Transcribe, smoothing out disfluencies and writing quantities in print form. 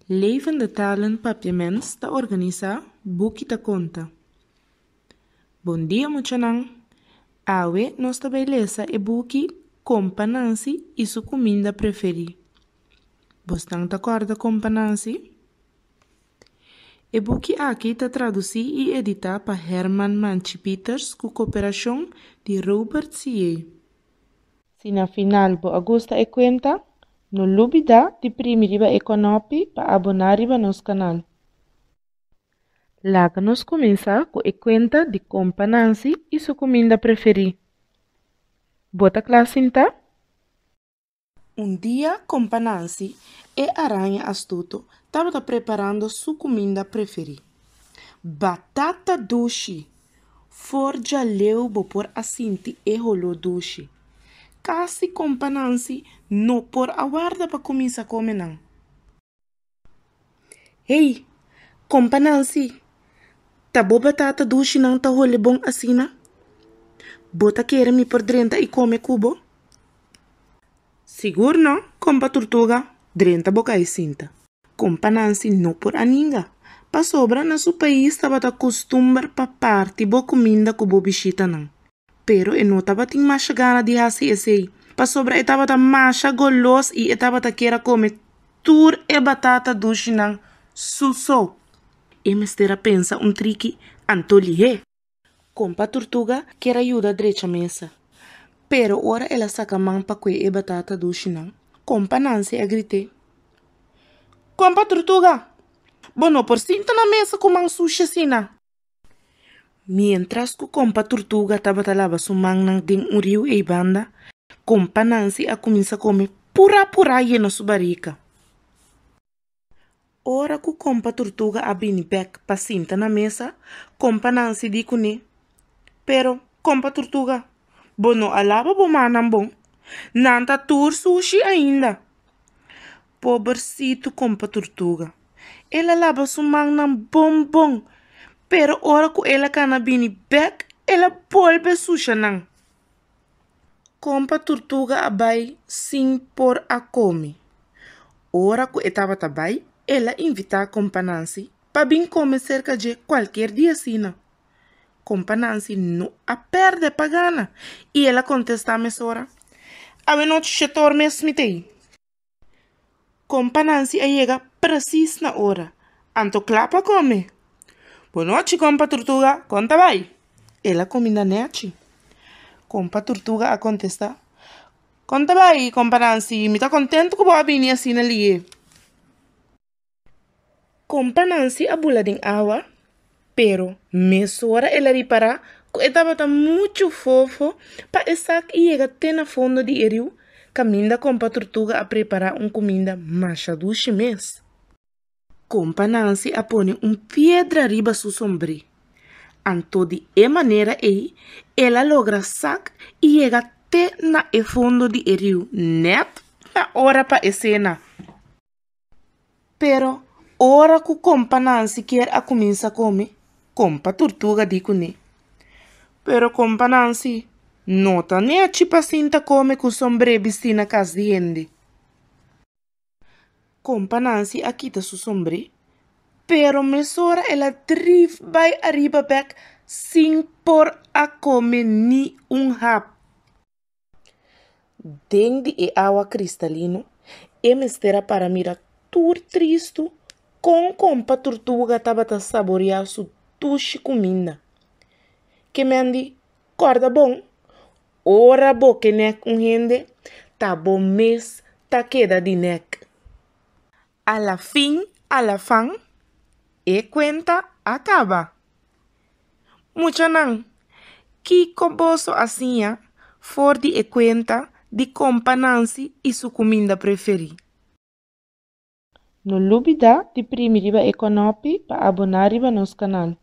Levende Talen Papiaments ta organiza Buki ta conta. Bom dia, muchanan. Awe nós ta beleza e Buki compa Nancy e sua comida preferida. Bostang ta corda compa Nancy? E Buki aqui ta traduzir e editar para Herman Manchi Peters com cooperação de Robert C.A. Se na final bo agosta e conta, não olvida de primeira econopi para abonar a nosso canal. Lá que nós começa com a conta de compa Nancy e sua comida preferida. Bota classe então? Dia, compa Nancy e aranha astuto estava preparando sua comida preferida. Batata doce. Forja leu por assinti e rolo doce. Casi compa Nancy não por aguarda para começar a comer não. Hey, compa Nancy, tá boa batata doce não tá rolo bom assim na? Bota querer me por drenta e come cubo? Seguro não, compa tortuga, drenta boca e cinta. Compa Nancy não por aninga. Pa sobra na seu país tava ta costumar pa parte bo comida com bo bichita não. Pero não tava tem mais gana de fazer esse. Pa sobra tava ta macha golos e tava ta queira comer tur e batata doce não. Suso. E mestera pensa trique antolihe. Compa tortuga quer ajuda direita mesa. Pero ora ela saca mão pa que e batata doce não. Compa Nancy a grite. Compa tortuga. Bono por cinta na mesa com mão suja sina. Mientras que compa tortuga tava lava sua mão nang ding uriu e banda, compa Nancy a começa a comer pura na sua barriga. Ora que compa tortuga a bini back pa cinta na mesa, compa Nancy dico ne. Pero, compa tortuga, bono alaba bo manam bom. Nanta tur sushi ainda. Pobrecito compa tortuga. Ela lava sua mão nang bom. Pero ora que ela cana bini back, ela volve suja nang. Compa tortuga abai sim por a come. Ora que estava tabai, ela invita a compa Nancy pa bin come cerca de qualquer dia sina. Compa Nancy não a perde pagana. E ela contesta a mesora. Ave não te chetor mesmo mitei. Compa Nancy a chega precis na hora. Anto clapa come. Boa noite, compa tortuga. Conta vai. Ela comida nete. Compa tortuga a contesta. Conta vai, compa Nancy. Me tá contento que boa bini assim ali. Compa Nancy a bula din awa. Pero, mesora ela repara que estava muito fofo para essa e chega até na fundo de rio. Caminda compa tortuga a preparar comida macha doce mês. Compa Nancy a põe pedra riba su sombre. Anto de maneira ela logra sac e chega até na fundo de rio. Net na hora para a cena. Pero, ora que compa Nancy quer a começar a comer, compa tortuga dico ne. Pero compa Nancy, nota nem a chipa cinta come com sombre piscina casa de gente. Compa Nancy a quita su sombre, pero mesora ela drift vai arriba back sem por a come ni rap. Dentro de água cristalino, mestera para mirar tur tristo, com compa tortuga tava a saborear su tushi comida. Que me andi, corda bom. Ora bo que nek gente, tá bom mês, tá queda de nek. A la fan, e cuenta acaba. Muchanan, que coboso assim, for de cuenta de compa Nancy e sua comida preferida. Não olvida de primeira econopi para abonar a nosso canal.